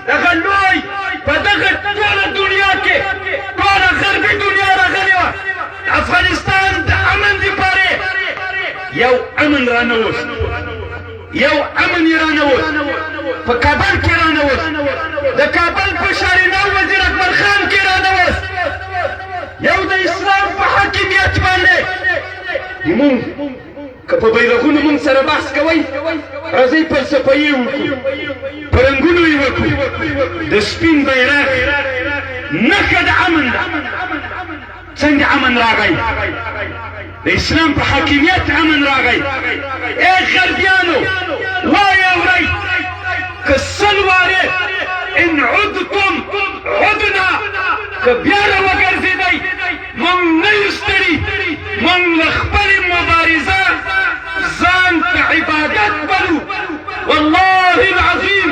دغه لوی په دغه ټوله دنیا کې ټوله غربي دنیا راغلې وه افغانستان د امن دپارې یو امن رانوست یو امن یې رانوست په کابل کې رانوست د کابل په شارنو وزیر اکبر خان کې رانوست یو د اسلام په حاکمیت باندې مونږ که په بیرغونو مونږ سره بحث کوئ راځئ فلسفه یې وکړو په رنګونو یې وکړو د سپین بیرغ نښه د امن ده څنګه امن راغی د اسلام په حاکمیت امن راغی ای غربیانو وایې اورئ که سل وارې ان عدتم عدنا که بیا راوګرځېدئ موږ نه یو ستړي موږ له خپلې مبارزه ځان ته عبادت بلو والله العظیم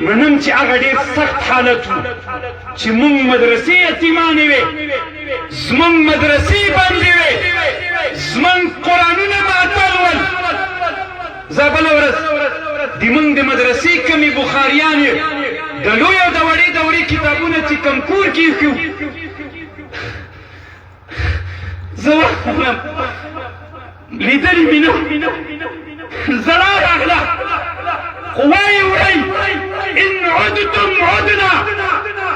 منم چې هغه ډېر سخت حالت و چې موږ مدرسې یتیمانې وې زموږ مدرسې بندې وې زموږ قرآنونه معطل ول زه بله ورځ د موږ د مدرسې کمې بخاریانې د لوی او د وړې دورې کتابونه چې کوم کور کې ایښي زه واخلم لیدلې مې نه زړه راغله خو وایې وړئ ان عدتم عدنا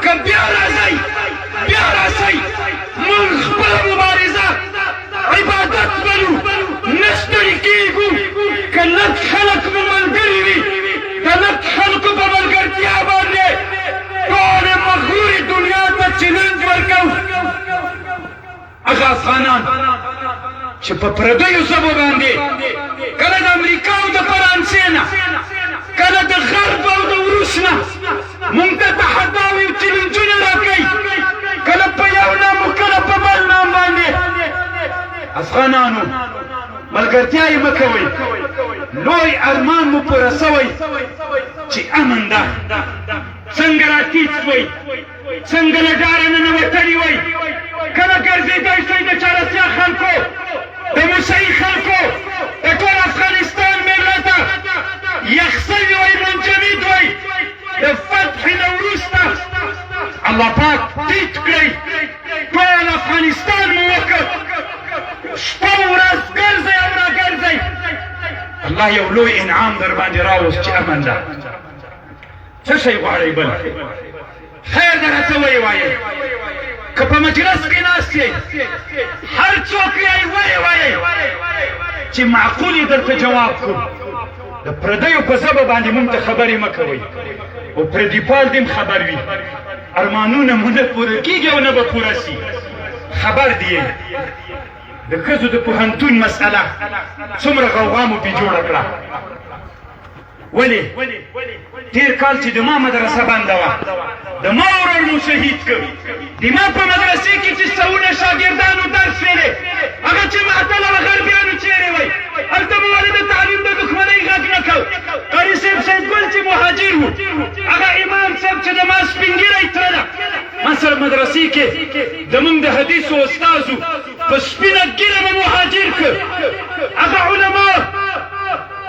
که بیا راځئ بیا راسئ موږ خپله مبارزه عبادت بلو نه ستړي کېږو که لږ خلک مو ملګري وي د لږ خلکو په ملګرتیا باندې ټولې مغرورې دنیا ته چلنج ورکوو هغه افغانان چې په پردیو ژبو باندې کله د امریکا او د فرانسې نه کله د غرب او د روس نه مونږ ته تحداوې او چلنجونه راکوي کله په یو نام او کله په بل نام باندې افغانانو ملګرتیا یې مه کوئ لوی ارمان مو پوره سوی چې امن ده څنګه راتېج شوئ څنګه له ډاره ننوتلي وئ کله ګرځېدی شئ د چارسیا خلکو د موسیي خلکو د ټول افغانستان ملته یخ سوي وئ منجمد وئ د فتح نه وروسته الله پاک ټیټ کړئ ټول افغانستان مو وکړ شپه ورځ ګرځئ او راګرځئ الله یو لوی انعام در باندې راوست چې امن ده څه شی غواړئ بل خیر درته ویې وایئ که په مجلس کې ناست یئ هر څوک یې ویې وایئ چې معقول یې درته جواب کړو د پردیو په ژبه باندې موږ ته خبرې مه کوئ او پردیپال دې هم خبر وي ارمانونه مو نه پوره کېږي او نه به پوره سي خبر دی د ښځو د پوهنتون مسئله څومره غوغا مو پې جوړه کړه ولې تېر کال چې د ما مدرسه بنده وه د ما ورور مو شهید کړ د ما په مدرسې کې چې سوونه شاګردانو درس ویلې هغه چې معطل هغه غربیانو چیرې وی هلته مو ولې د تعلیم د دښمنۍ غږ نه کو قاري صاحب سیدګل چې مهاجر و هغه امام صاحب چې د ما سپینګیری تره ده ما سره مدرسې کې زموږ د حدیثو استازو په سپینه ګیره به مهاجر کړ هغه علما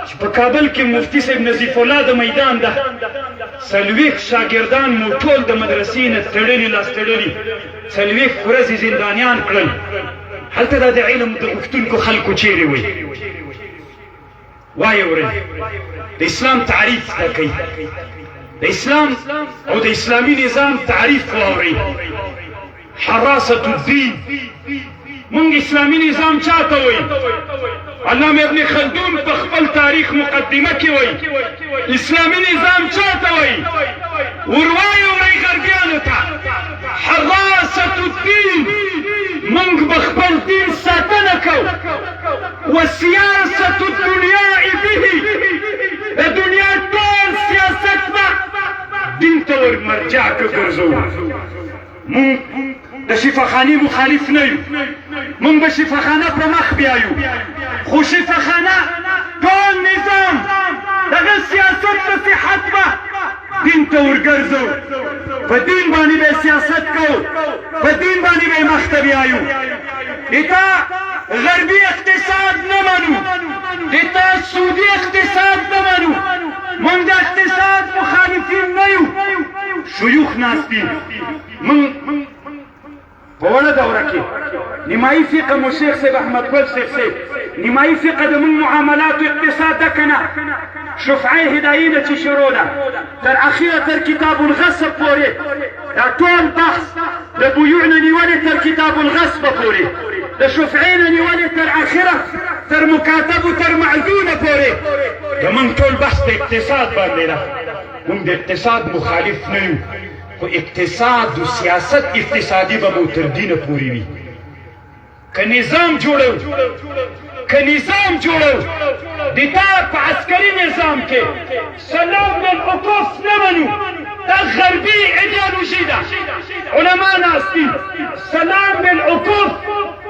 چې په کابل کې مفتي صاحب نظیف الله د میدان ده 40 شاګردان مو ټول د مدرسې نه تړلي لاس تړلي 40 ورځې زندانیان کړل هلته دا د علم د غوښتونکو خلکو چیرې وي وایې اورئ د اسلام تعریف زده کوي د اسلام او د اسلامي نظام تعریف واورئ حراست الدین مونږ اسلامي نظام چاته وایي علامه ابن خلدون په خپل تاریخ مقدمه کې وایي اسلامي نظام چاته وایي وروایې اورئ غربیانو ته حراست الدین مونږ به خپل دین ساتنه کوو وسیاست الدنیا به د دنیا ټول سیاست به دین ته ور مرجع ګرځوو مونږ د شفاخانې مخالف نه یو مونږ به شفاخانه په مخ بیایو خو شفاخانه ټول نظام دغه سیاست د صحت به دین ته ورګرځو په دین باندې به سیاست کوو په دین باندې به مخ ته بیایو دیتا غربي اقتصاد نه منو دیتا سعودي اقتصاد نه منو مونږ د اقتصاد مخالفین نه یو ناس دي من په وړه دوره کې نیمایي فقه مو شیخ صاحب احمد ګل شیخ صاحب نیمایي فقه د موږ معاملاتو اقتصاد ده که نه شفعه هدایي نه چې شروع ده تر اخیره تر کتاب الغصب پورې دا ټول بحث د بیوع نه نیولې تر کتاب الغصب پورې د شفعې نه نیولې تر اخره تر مکاتبو تر معدونه پورې د موږ ټول بحث د اقتصاد باندې ده موږ د اقتصاد مخالف نه یو خو اقتصاد و سیاست اقتصادي به مو تر دینه پورې وي که نظام جوړو د تا په عسکري نظام کې سلام بالعکوف نه منو دا غربي ایدیالوژي ده علما ناست دي سلام بالعکوف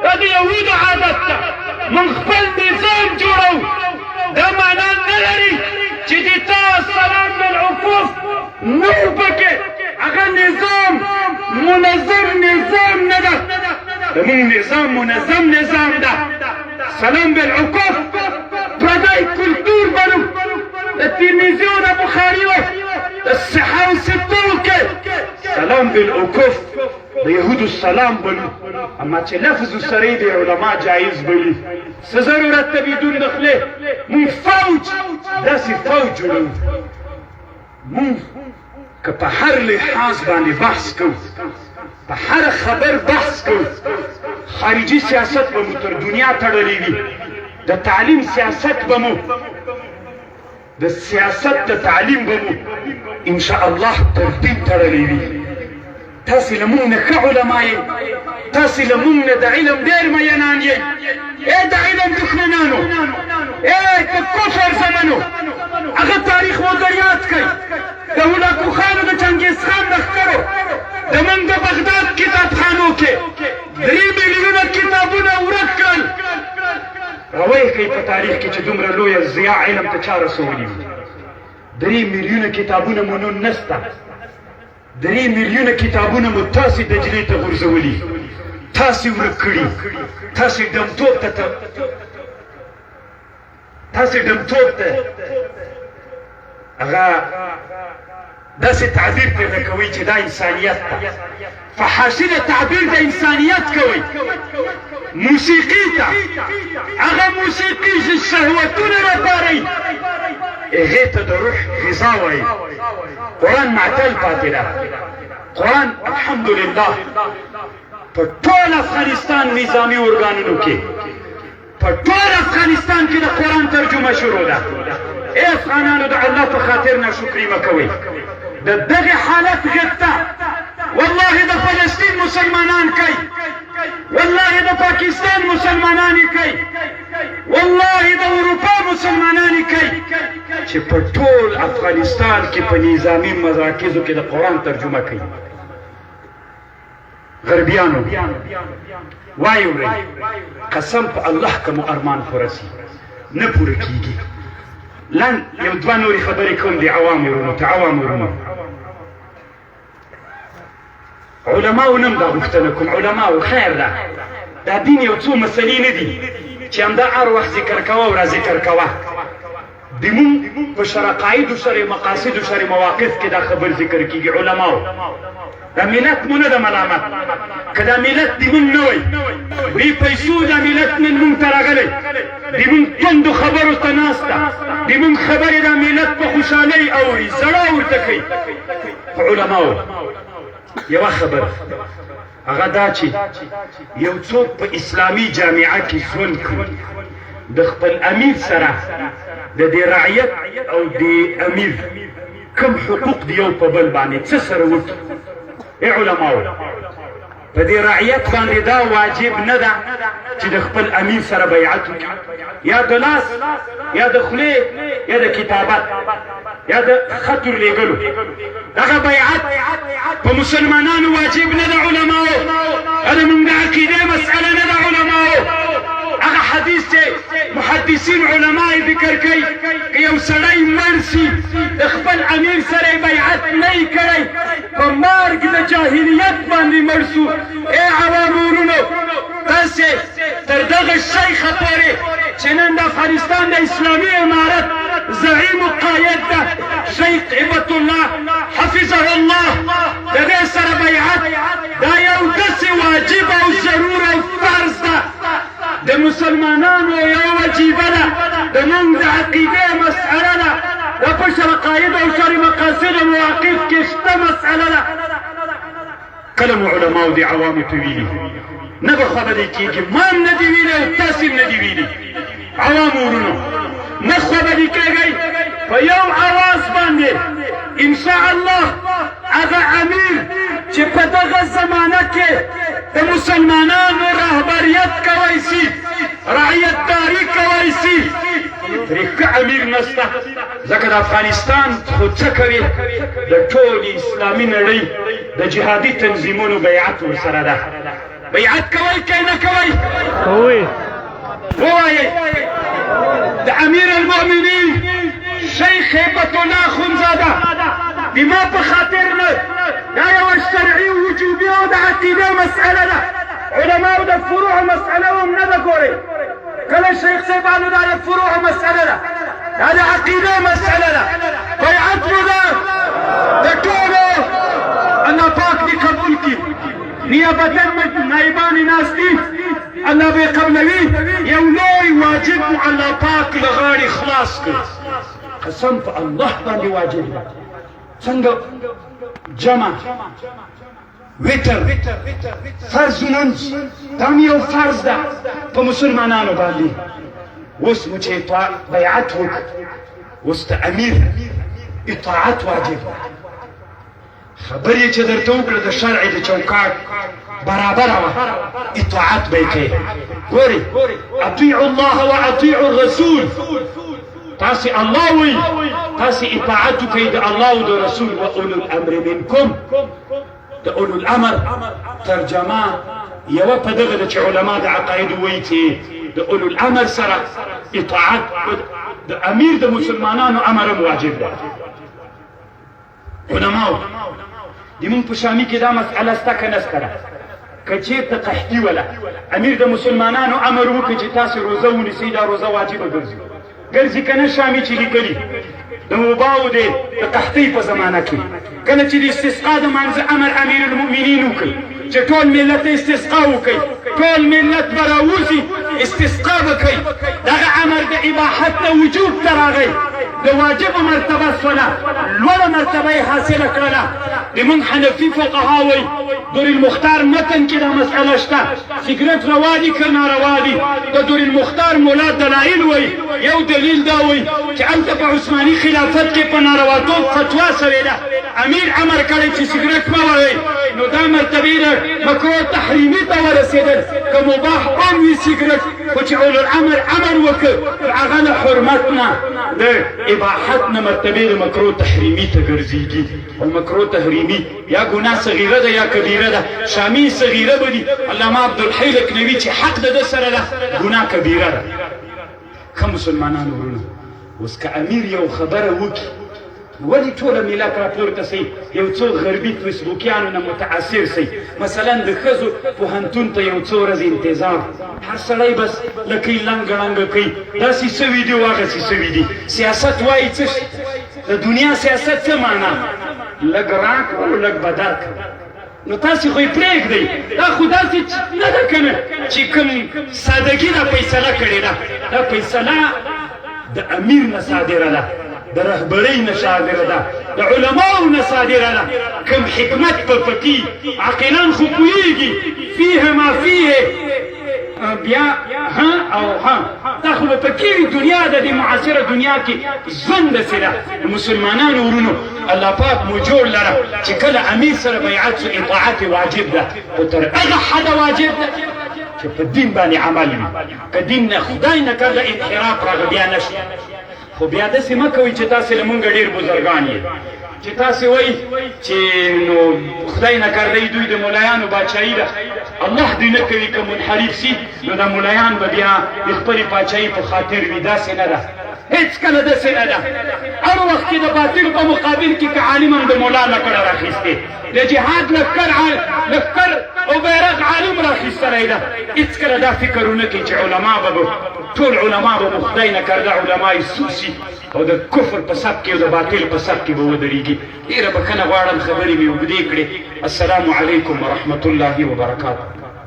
دا د یهودو عادت ده موږ خپل نظام جوړو دا معنا نه لري چې د تا سلام بالعکوف نه پکې هغه نظام منظم نظام نه ده د موږ نظام منظم نظام ده سلام بالعکوف پردی کلتور بنو د ترمذي او د بخاري و د صحه و ستو کې سلام بالعکوف د یهودو سلام بنو اما چې لفظ سره د علما جایز بلی څه ضرورت ته بدون دخله مونږ فوج داسې فوج جوړو مونږ که په هر لحاظ باندې بحث کوو په هر خبر بحث کوو خارجي سیاست به مو تر دنیا تړلی وي د تعلیم سیاست به مو د سیاست د تعلیم به مو انشاء الله تر دین تړلی وي تاسې له مونږ نه ښه علما یې تاسې له مونږ نه د علم ډېر مینان یې د علم دښمنانو د کفر زمنو هغه تاریخ وګر یاد کړئ د هولاکو خانو د چنګیز خان لښکرو د موږ د بغداد کتابخانو کې 3 میلیونه کتابونه ورک کړل راویې کوي په تاریخ کې چې دومره لویه ضیاع علم ته چا رسولي وي 3 میلیونه کتابونه مو نن نسته 3 میلیونه کتابونه مو تاسې دجلې ته غورځولي تاسې ورک کړي تاسې ډمتوب ته هغه داسې تعبیر پیدا کوي چې دا انسانیت ده فحاشي د تعبیر د انسانیت کوي موسیقي ته هغه موسیقي چې شهوتونه راپاروي هغې ته د روح غذا وایي قرآن معتل پاتې ده قرآن الحمدلله په ټول افغانستان نظامي ارګانونو کې په ټول افغانستان کې د قرآن ترجمه شروع ده ای افغانانو د الله په خاطر ناشکري مه کوئ د دغه حالت غږ والله د فلسطین مسلمانان کوي والله د پاکستان مسلمانان کوي والله د اروپا مسلمانان کوي چې په ټول افغانستان کې په نظامي مراکزو کې د قرآن ترجمه کوي غربیانو وایي ورئ قسم په الله که مو ارمان پوره سي نه پوره کیږي لن یو دوه نورې خبرې کوم د عوامو ورونو ته عوامو ورونو علماو نم دا غوښتنه کوم علماو خیر ده دا دین یو څو مسلې نه دي چې همدا هر وخت ذکر کوه او را ذکر کوه د مونږ په شرقایدو سره مقاصدو سره مواقف کې دا خبر ذکر کېږي علماو دا ملت مو نه ده ملامت که دا ملت د مونږ نه وی بې پیسو دا ملت نن مونږ ته راغلی د مونږ توندو خبرو ته ناسته د مونږ خبرې دا ملت په خوشحالۍ اوري زړه ورته کوي په علماو یوه خبره هغه دا چې یو څوک په اسلامي جامعه کې ژوند کوي د خپل امیر سره د دې رعیت او د امیر کوم حقوق دی یو په بل باندې څه سره وکړي ای علماو په دې رعیت باندې دا واجب نه ده چې د خپل امیر سره بیعت وکړي یا د لاس یا د خولې یا د کتابت یا د خط ورلېږلو دغه بیعت په مسلمانانو واجب نه ده علماو دا زموږ د عقیدې مسأله نه ده علماو هغه حدیث چې محدثین علما یې ذکر کوي که یو سړی مړ سي د خپل امیر سره یې بیعت نه یې کړی په مرګ د جاهلیت باندې مړ سو ای عوامو ورونو تاسې تر دغه شیخه پورې چې نن د افغانستان د اسلامي امارت زعیم و قاید ده شیخ هبة الله حفظه الله د دې دا یو داسې واجب او ضرور او فرض ده د مسلمانانو یو وجیبه ده د موږ د عقیدې مسئله ده دا په شرقاید او شر مقاصد مواقف کې شته مسئله ده کله مو علماو د عوامو ته ویلي نه به خبرې کېږي ما هم نه دي ویلي او تاسې هم نه دي ویلي عوامو ورونو نه خبرې کېږئ په یو اواز باندې انشاء الله هغه امیر چې په دغه زمانه کې د مسلمانانو رهبریت کوی سي رعیتداري کوی سي ترې ښه امیر نشته ځکه د افغانستان خو څه کوي د ټولې اسلامي نړۍ د جهادي تنظیمونو بیعت ورسره ده بیعت کوئ که نه کوئ ووایئ د امیر المؤمنین شیخ هیبت الله اخندزاده د ما په خاطر نه دا یوه شرعي وجوبي او د عقیدې مسئله ده علماو د فروع مسئله هم نه ده ګورئ کله شیخ صاحبانو دا د فروع مسئله ده دا د عقیدې مسئله ده بیعت مو ده د ټولو الله پاک دې قبول کړي نیابتا نایبان ناست دي الله به یې قبلوي یو لوی واجب مو الله پاک له غاړې خلاص کړي قسم په الله باندې واجب ده څنګه جمع وتر فرض لمونځ دا هم یو فرض ده په مسلمانانو باندې اوس مو چې بیعت وکړ اوس د امیر اطاعت واجب ده خبرې چې درته وکړه د شرع د چوکاټ برابره وه اطاعت به یې کوې ګورئ اطیعوا الله واطیعوا الرسول تاسې الله وی تاسې اطاعت وکئ د الله او د رسول و اولو الامر منکم د اولو الامر ترجمه یوه په دغه ده چې علما د عقایدو وایي چې د اولو الامر سره اطاعت د امیر د مسلمانانو امر هم واجب ده علماو د مونږ په شامي کې دا مسئله شته که نشته ده که چېرته قحطي وله امیر د مسلمانانو امر وکړي چې تاسې روزه ونیسئ دا روزه واجبه ګرځي ګرځي که نه شامي چې لیکلي د وباو د قحطۍ په زمانه کې کله چې د استسقا د منځه امر امیر المؤمنین وکړي چې ټول ملت استسقا وکړي ټول ملت به راوځي استسقا به کوي دغه امر د اباحت د وجوب ته راغی د واجبه مرتبه شوله لوړه مرتبه یې حاصله کړله د موږ حنفي فقها وایي دور المختار متن کې دا مسئله شته سګرټ روا دي که ناروا دي د دور المختار مولا دلایل وایي یو دلیل دا وایي چې هلته په عثماني خلافت کې په نارواتوب فتوا سوې ده امیر امر کړی چې سګرټ مه وهئ نو دا مرتبې د مکروه تحریمي ته ورسېدل که مباح هم وي سګرټ خو چې اولوالامر امر وکړ هغه له حرمت نه د اباحت نه مرتبې د مکروه تحریمي ته ګرځېږي او مکروه تحریمي یا ګناه صغیره ده یا کبیره ده شامي صغیره به دي علامه عبدالحی لکنوي چې حق د ده سره ده ګناه کبیره ده ښه مسلمانانو ورونو اوس که امیر یو خبره وکړي ولې ټوله ملت راپورته سئ یو څو غربي فیسبوکیانو نه متاثر سئ مثلا د ښځو پوهنتون ته یو څو ورځې انتظار هر سړی بس لکۍ لنګه ړنګه کوي داسې سوي دي واغسې سوي دي سیاست وایي څه د دنیا سیاست څه معنا لږ راکړه لږ به درکړه نو تاسې خو یې پرېږدئ دا خو داسې نه ده که نه چې کوم سادګي دا فیصله کړې ده دا فیصله د امیر نه صادره ده د رهبرۍ نه صادره ده د علماو نه صادره ده کوم حکمت په پکې عاقلان خو پوهېږي فیه ما فیه بیا ها او ها دا خو به پکې وي دنیا د دې معاصره دنیا کې ژوند داسې ده د مسلمانانو ورونو الله پاک مو جوړ لره چې کله امیر سره بیعت شو اطاعت واجب ده خو تر هغه حده واجب ده چې په دین باندې عمل وي که دین نه خدای نه کړه انحراف راغی بیا نشي خو بیا داسې مه کوئ چې تاسې له مونږ ډېر بزرګان یې چې تاسې وایي چې نو خدای نه کردی دوی د ملایانو باچایي ده الله دوی نه کوي که منحرف سي نو د ملایان به بیا د خپلې باچایي په خاطر وي داسې نه ده هیڅ کله داسې نه ده. هر وخت کې د باطل په مقابل کې که عالم هم د ملا لکړه راخیستې، د جهاد لښکر او بیرغ عالم راخیستلی ده. هېڅکله دا فکر ونه کړي چې علما به ټول علما به خدای نه کرده علمای سوسي او د کفر په صف کې او د باطل په صف کې به ودرېږي. ډېره بښنه غواړم، خبرې مې اوږدې کړې. السلام علیکم ورحمة الله وبرکاته.